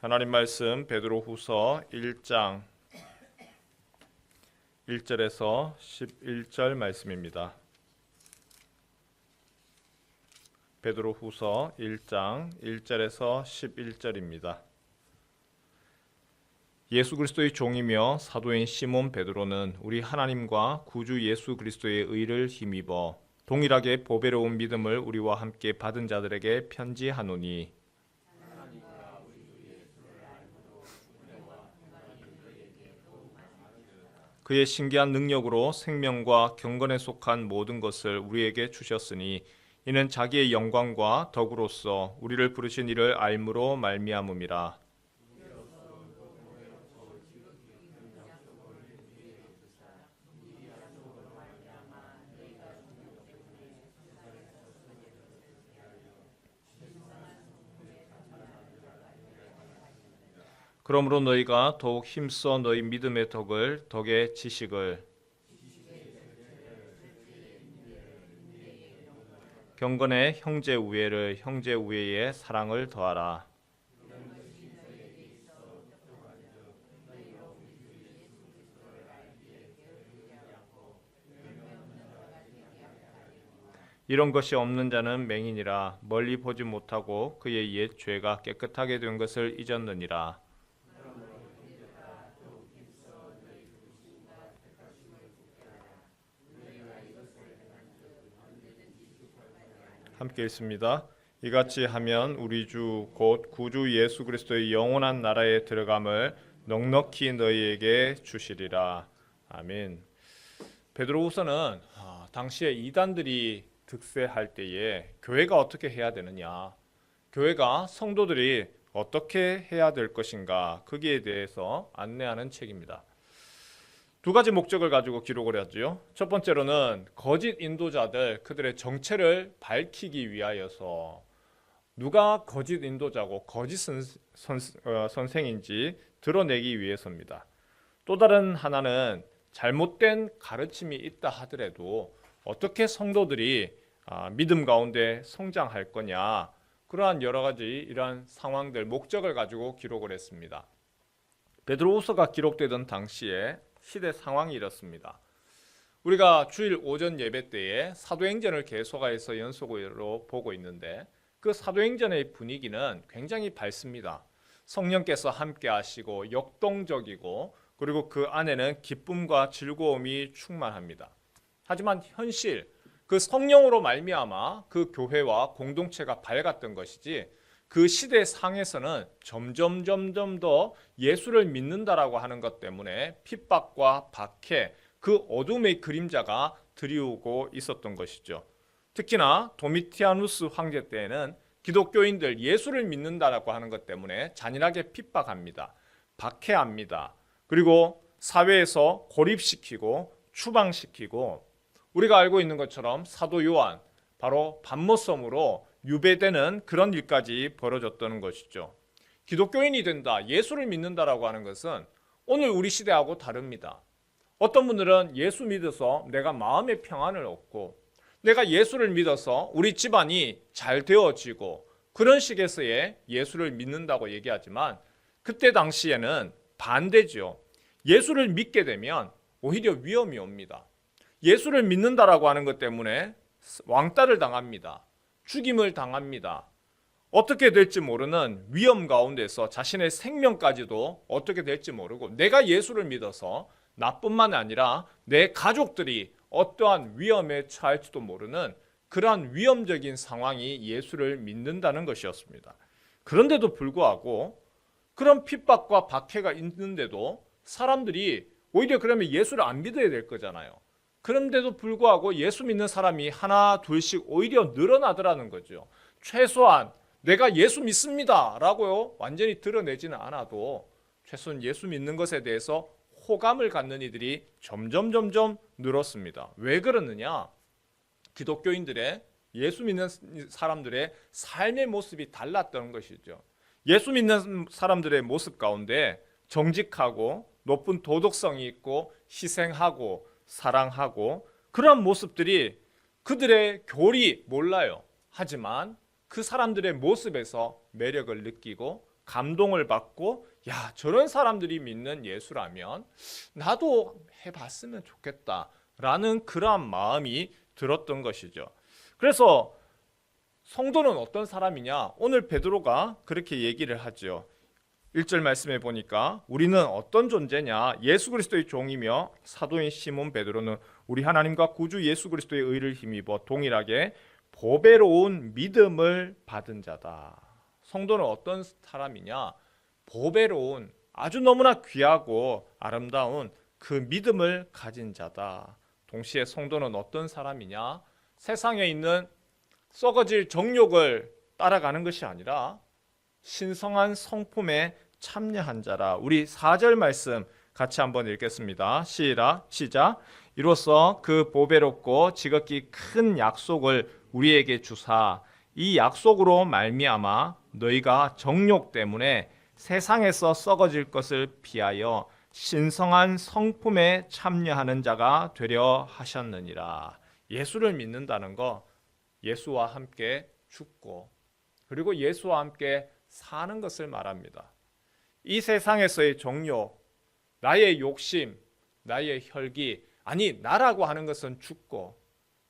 하나님 말씀 베드로후서 1장 1절에서 11절 말씀입니다. 베드로후서 1장 1절에서 11절입니다. 예수 그리스도의 종이며 사도인 시몬 베드로는 우리 하나님과 구주 예수 그리스도의 의를 힘입어 동일하게 보배로운 믿음을 우리와 함께 받은 자들에게 편지하노니 그의 신기한 능력으로 생명과 경건에 속한 모든 것을 우리에게 주셨으니 이는 자기의 영광과 덕으로서 우리를 부르신 이를 알므로 말미암음이라. 그러므로 너희가 더욱 힘써 너희 믿음의 덕의 지식을 경건의 형제 우애를 형제 우애의 사랑을 더하라. 이런 것이 없는 자는 맹인이라 멀리 보지 못하고 그의 옛 죄가 깨끗하게 된 것을 잊었느니라. 함께 읽습니다. 이같이 하면 우리 주 곧 구주 예수 그리스도의 영원한 나라에 들어감을 넉넉히 너희에게 주시리라. 아멘. 베드로후서는 당시에 이단들이 득세할 때에 교회가 어떻게 해야 되느냐, 교회가 성도들이 어떻게 해야 될 것인가, 거기에 대해서 안내하는 책입니다. 두 가지 목적을 가지고 기록을 하죠. 첫 번째로는 거짓 인도자들, 그들의 정체를 밝히기 위하여서 누가 거짓 인도자고 거짓 선생인지 드러내기 위해서입니다. 또 다른 하나는 잘못된 가르침이 있다 하더라도 어떻게 성도들이 믿음 가운데 성장할 거냐, 그러한 여러 가지 이러한 상황들, 목적을 가지고 기록을 했습니다. 베드로후서가 기록되던 당시에 시대 상황이 이렇습니다. 우리가 주일 오전 예배 때에 사도행전을 계속해서 연속으로 보고 있는데 그 사도행전의 분위기는 굉장히 밝습니다. 성령께서 함께 하시고 역동적이고 그리고 그 안에는 기쁨과 즐거움이 충만합니다. 하지만 현실, 그 성령으로 말미암아 그 교회와 공동체가 밝았던 것이지 그 시대 상에서는 점점 더 예수를 믿는다라고 하는 것 때문에 핍박과 박해, 그 어둠의 그림자가 드리우고 있었던 것이죠. 특히나 도미티아누스 황제 때에는 기독교인들 예수를 믿는다라고 하는 것 때문에 잔인하게 핍박합니다. 박해합니다. 그리고 사회에서 고립시키고 추방시키고, 우리가 알고 있는 것처럼 사도 요한, 바로 밤모섬으로 유배되는 그런 일까지 벌어졌다는 것이죠. 기독교인이 된다, 예수를 믿는다라고 하는 것은 오늘 우리 시대하고 다릅니다. 어떤 분들은 예수 믿어서 내가 마음의 평안을 얻고, 내가 예수를 믿어서 우리 집안이 잘 되어지고, 그런 식에서의 예수를 믿는다고 얘기하지만 그때 당시에는 반대죠. 예수를 믿게 되면 오히려 위험이 옵니다. 예수를 믿는다라고 하는 것 때문에 왕따를 당합니다. 죽임을 당합니다. 어떻게 될지 모르는 위험 가운데서 자신의 생명까지도 어떻게 될지 모르고, 내가 예수를 믿어서 나뿐만 아니라 내 가족들이 어떠한 위험에 처할지도 모르는 그러한 위험적인 상황이 예수를 믿는다는 것이었습니다. 그런데도 불구하고 그런 핍박과 박해가 있는데도 사람들이 오히려 그러면 예수를 안 믿어야 될 거잖아요. 그런데도 불구하고 예수 믿는 사람이 하나 둘씩 오히려 늘어나더라는 거죠. 최소한 내가 예수 믿습니다 라고 완전히 드러내지는 않아도 최소한 예수 믿는 것에 대해서 호감을 갖는 이들이 점점 늘었습니다. 왜 그러느냐? 기독교인들의, 예수 믿는 사람들의 삶의 모습이 달랐던 것이죠. 예수 믿는 사람들의 모습 가운데 정직하고 높은 도덕성이 있고 희생하고 사랑하고 그런 모습들이 그들의 교리 몰라요. 하지만 그 사람들의 모습에서 매력을 느끼고 감동을 받고 야, 저런 사람들이 믿는 예수라면 나도 해봤으면 좋겠다라는 그러한 마음이 들었던 것이죠. 그래서 성도는 어떤 사람이냐? 오늘 베드로가 그렇게 얘기를 하죠. 1절 말씀해 보니까 우리는 어떤 존재냐? 예수 그리스도의 종이며 사도인 시몬 베드로는 우리 하나님과 구주 예수 그리스도의 의를 힘입어 동일하게 보배로운 믿음을 받은 자다. 성도는 어떤 사람이냐? 보배로운 아주 너무나 귀하고 아름다운 그 믿음을 가진 자다. 동시에 성도는 어떤 사람이냐? 세상에 있는 썩어질 정욕을 따라가는 것이 아니라 신성한 성품에 참여한 자라. 우리 4절 말씀 같이 한번 읽겠습니다. 시작. 이로써 그 보배롭고 지극히 큰 약속을 우리에게 주사 이 약속으로 말미암아 너희가 정욕 때문에 세상에서 썩어질 것을 피하여 신성한 성품에 참여하는 자가 되려 하셨느니라. 예수를 믿는다는 거, 예수와 함께 죽고 그리고 예수와 함께 사는 것을 말합니다. 이 세상에서의 정욕, 나의 욕심, 나의 혈기, 아니 나라고 하는 것은 죽고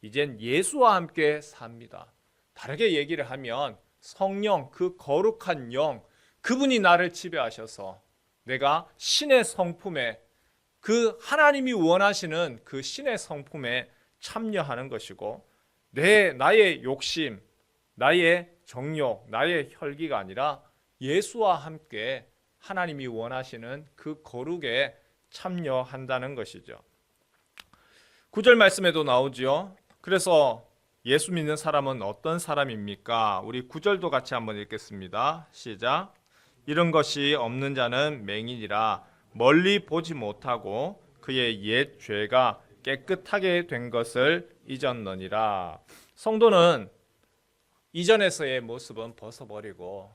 이젠 예수와 함께 삽니다. 다르게 얘기를 하면 성령, 그 거룩한 영, 그분이 나를 지배하셔서 내가 신의 성품에, 그 하나님이 원하시는 그 신의 성품에 참여하는 것이고 나의 욕심, 나의 정욕, 나의 혈기가 아니라 예수와 함께 하나님이 원하시는 그 거룩에 참여한다는 것이죠. 9절 말씀에도 나오죠. 그래서 예수 믿는 사람은 어떤 사람입니까? 우리 9절도 같이 한번 읽겠습니다. 시작. 이런 것이 없는 자는 맹인이라 멀리 보지 못하고 그의 옛 죄가 깨끗하게 된 것을 잊었느니라. 성도는 이전에서의 모습은 벗어버리고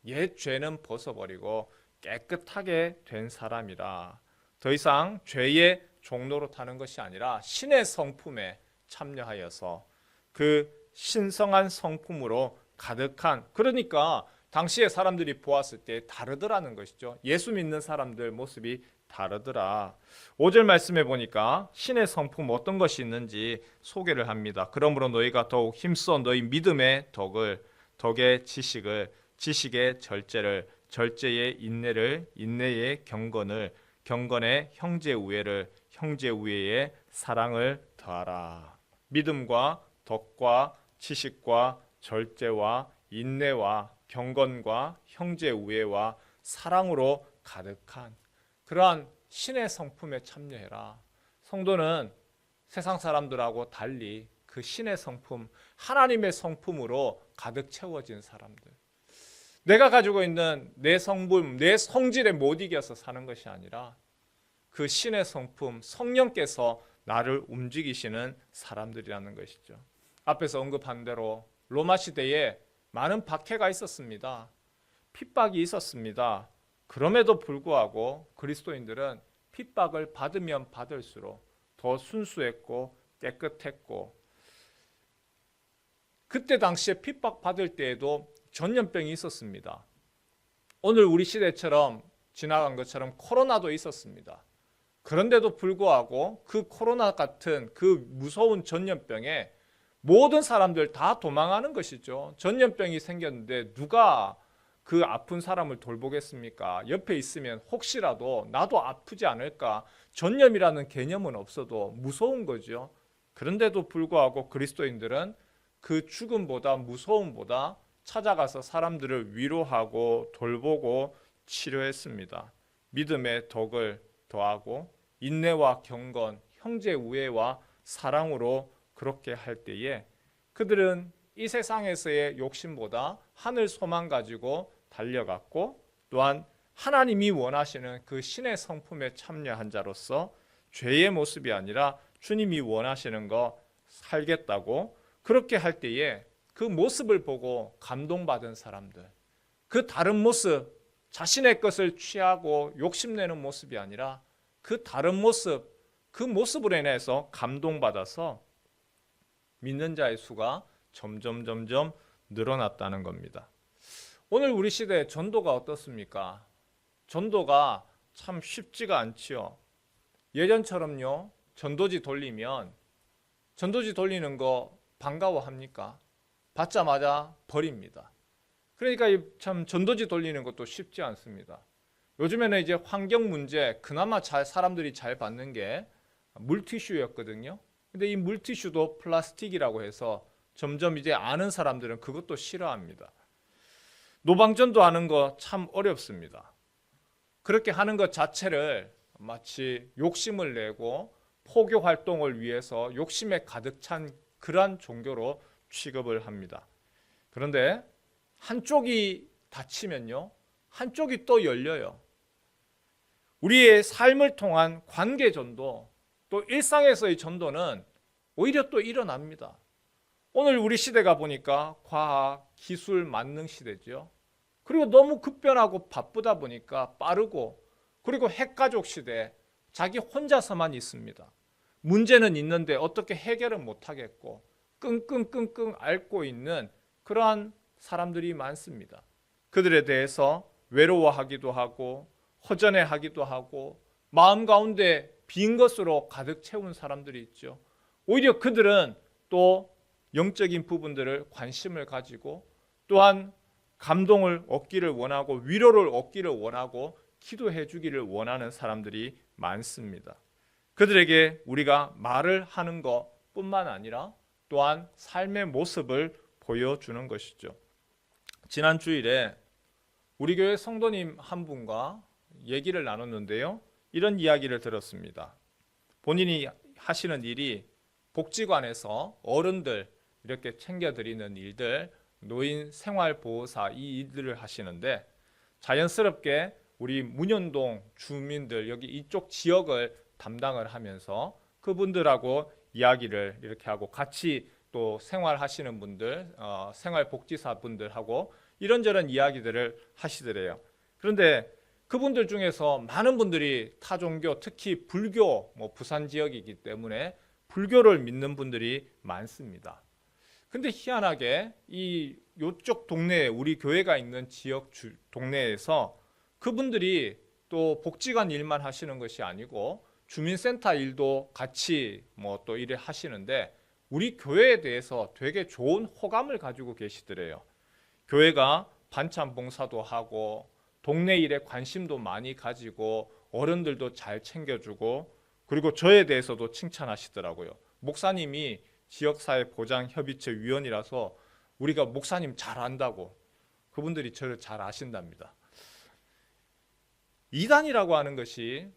옛 죄는 벗어버리고 깨끗하게 된 사람이라. 더 이상 죄의 종로로 타는 것이 아니라 신의 성품에 참여하여서 그 신성한 성품으로 가득한, 그러니까 당시에 사람들이 보았을 때 다르더라는 것이죠. 예수 믿는 사람들 모습이 다르더라. 5절 말씀해 보니까 신의 성품 어떤 것이 있는지 소개를 합니다. 그러므로 너희가 더욱 힘써 너희 믿음의 덕의 지식을, 지식의 절제를, 절제의 인내를, 인내의 경건을, 경건의 형제 우애를, 형제 우애의 사랑을 더하라. 믿음과 덕과 지식과 절제와 인내와 경건과 형제 우애와 사랑으로 가득한 그러한 신의 성품에 참여해라. 성도는 세상 사람들하고 달리 그 신의 성품, 하나님의 성품으로 가득 채워진 사람들. 내가 가지고 있는 내 성품, 내 성질에 못 이겨서 사는 것이 아니라 그 신의 성품, 성령께서 나를 움직이시는 사람들이라는 것이죠. 앞에서 언급한 대로 로마 시대에 많은 박해가 있었습니다. 핍박이 있었습니다. 그럼에도 불구하고 그리스도인들은 핍박을 받으면 받을수록 더 순수했고 깨끗했고, 그때 당시에 핍박받을 때에도 전염병이 있었습니다. 오늘 우리 시대처럼 지나간 것처럼 코로나도 있었습니다. 그런데도 불구하고 그 코로나 같은 그 무서운 전염병에 모든 사람들 다 도망하는 것이죠. 전염병이 생겼는데 누가 그 아픈 사람을 돌보겠습니까? 옆에 있으면 혹시라도 나도 아프지 않을까? 전염이라는 개념은 없어도 무서운 거죠. 그런데도 불구하고 그리스도인들은 그 죽음보다 무서움보다 찾아가서 사람들을 위로하고 돌보고 치료했습니다. 믿음의 덕을 더하고 인내와 경건, 형제 우애와 사랑으로 그렇게 할 때에 그들은 이 세상에서의 욕심보다 하늘 소망 가지고 달려갔고, 또한 하나님이 원하시는 그 신의 성품에 참여한 자로서 죄의 모습이 아니라 주님이 원하시는 거 살겠다고 그렇게 할 때에 그 모습을 보고 감동받은 사람들, 그 다른 모습, 자신의 것을 취하고 욕심내는 모습이 아니라 그 다른 모습, 그 모습으로 인해서 감동받아서 믿는 자의 수가 점점 늘어났다는 겁니다. 오늘 우리 시대의 전도가 어떻습니까? 전도가 참 쉽지가 않지요. 예전처럼요, 전도지 돌리면 전도지 돌리는 거 반가워합니까? 받자마자 버립니다. 그러니까 참 전도지 돌리는 것도 쉽지 않습니다. 요즘에는 이제 환경 문제 그나마 사람들이 잘 받는 게 물티슈였거든요. 근데 이 물티슈도 플라스틱이라고 해서 점점 이제 아는 사람들은 그것도 싫어합니다. 노방전도 하는 거 참 어렵습니다. 그렇게 하는 것 자체를 마치 욕심을 내고 포교 활동을 위해서 욕심에 가득 찬 그러한 종교로 취급을 합니다. 그런데 한쪽이 닫히면요, 한쪽이 또 열려요. 우리의 삶을 통한 관계 전도, 또 일상에서의 전도는 오히려 또 일어납니다. 오늘 우리 시대가 보니까 과학, 기술, 만능 시대죠. 그리고 너무 급변하고 바쁘다 보니까 빠르고, 그리고 핵가족 시대, 자기 혼자서만 있습니다. 문제는 있는데 어떻게 해결은 못하겠고 끙끙끙끙 앓고 있는 그러한 사람들이 많습니다. 그들에 대해서 외로워하기도 하고 허전해하기도 하고 마음 가운데 빈 것으로 가득 채운 사람들이 있죠. 오히려 그들은 또 영적인 부분들을 관심을 가지고 또한 감동을 얻기를 원하고 위로를 얻기를 원하고 기도해 주기를 원하는 사람들이 많습니다. 그들에게 우리가 말을 하는 것뿐만 아니라 또한 삶의 모습을 보여주는 것이죠. 지난 주일에 우리 교회 성도님 한 분과 얘기를 나눴는데요. 이런 이야기를 들었습니다. 본인이 하시는 일이 복지관에서 어른들 이렇게 챙겨드리는 일들, 노인 생활보호사 이 일들을 하시는데 자연스럽게 우리 문현동 주민들 여기 이쪽 지역을 담당을 하면서 그분들하고 이야기를 이렇게 하고 같이 또 생활하시는 분들, 생활복지사 분들하고 이런저런 이야기들을 하시더래요. 그런데 그분들 중에서 많은 분들이 타종교, 특히 불교, 부산 지역이기 때문에 불교를 믿는 분들이 많습니다. 근데 희한하게 요쪽 동네에 우리 교회가 있는 지역 동네에서 그분들이 또 복지관 일만 하시는 것이 아니고 주민센터 일도 같이 또 일을 하시는데 우리 교회에 대해서 되게 좋은 호감을 가지고 계시더래요. 교회가 반찬 봉사도 하고 동네 일에 관심도 많이 가지고 어른들도 잘 챙겨주고 그리고 저에 대해서도 칭찬하시더라고요. 목사님이 지역사회 보장협의체 위원이라서 우리가 목사님 잘 안다고 그분들이 저를 잘 아신답니다. 이단이라고 하는 것이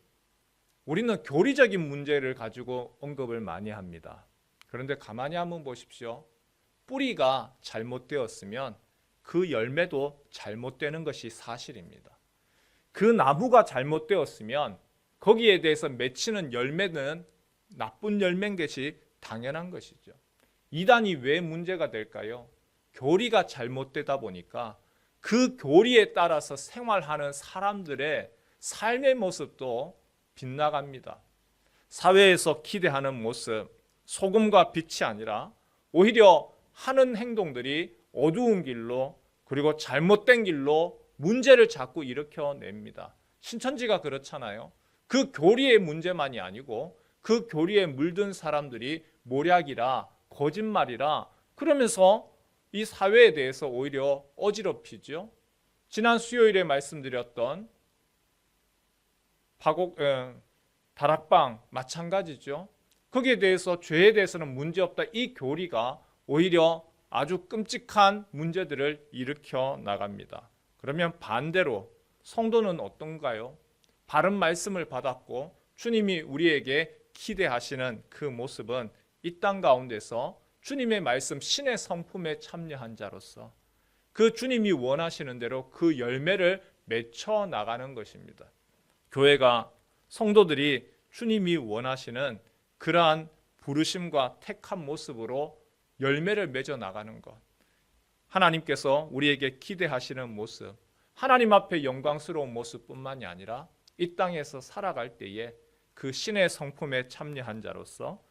우리는 교리적인 문제를 가지고 언급을 많이 합니다. 그런데 가만히 한번 보십시오. 뿌리가 잘못되었으면 그 열매도 잘못되는 것이 사실입니다. 그 나무가 잘못되었으면 거기에 대해서 맺히는 열매는 나쁜 열매인 것이 당연한 것이죠. 이단이 왜 문제가 될까요? 교리가 잘못되다 보니까 그 교리에 따라서 생활하는 사람들의 삶의 모습도 빗나갑니다. 사회에서 기대하는 모습, 소금과 빛이 아니라 오히려 하는 행동들이 어두운 길로 그리고 잘못된 길로 문제를 자꾸 일으켜냅니다. 신천지가 그렇잖아요. 그 교리의 문제만이 아니고 그 교리에 물든 사람들이 모략이라 거짓말이라 그러면서 이 사회에 대해서 오히려 어지럽히죠. 지난 수요일에 말씀드렸던 다락방 마찬가지죠. 거기에 대해서 죄에 대해서는 문제없다. 이 교리가 오히려 아주 끔찍한 문제들을 일으켜 나갑니다. 그러면 반대로 성도는 어떤가요? 바른 말씀을 받았고 주님이 우리에게 기대하시는 그 모습은 이 땅 가운데서 주님의 말씀 신의 성품에 참여한 자로서 그 주님이 원하시는 대로 그 열매를 맺혀 나가는 것입니다. 교회가 성도들이 주님이 원하시는 그러한 부르심과 택한 모습으로 열매를 맺어 나가는 것, 하나님께서 우리에게 기대하시는 모습, 하나님 앞에 영광스러운 모습뿐만이 아니라 이 땅에서 살아갈 때에 그 신의 성품에 참여한 자로서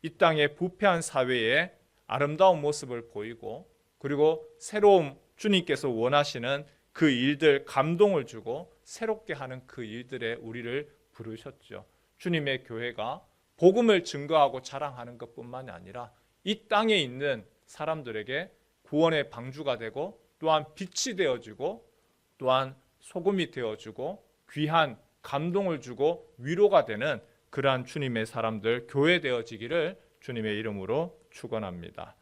이 땅의 부패한 사회에 아름다운 모습을 보이고 그리고 새로운 주님께서 원하시는 그 일들, 감동을 주고 새롭게 하는 그 일들에 우리를 부르셨죠. 주님의 교회가 복음을 증거하고 자랑하는 것뿐만이 아니라 이 땅에 있는 사람들에게 구원의 방주가 되고 또한 빛이 되어주고 또한 소금이 되어주고 귀한 감동을 주고 위로가 되는 그러한 주님의 사람들, 교회 되어지기를 주님의 이름으로 축원합니다.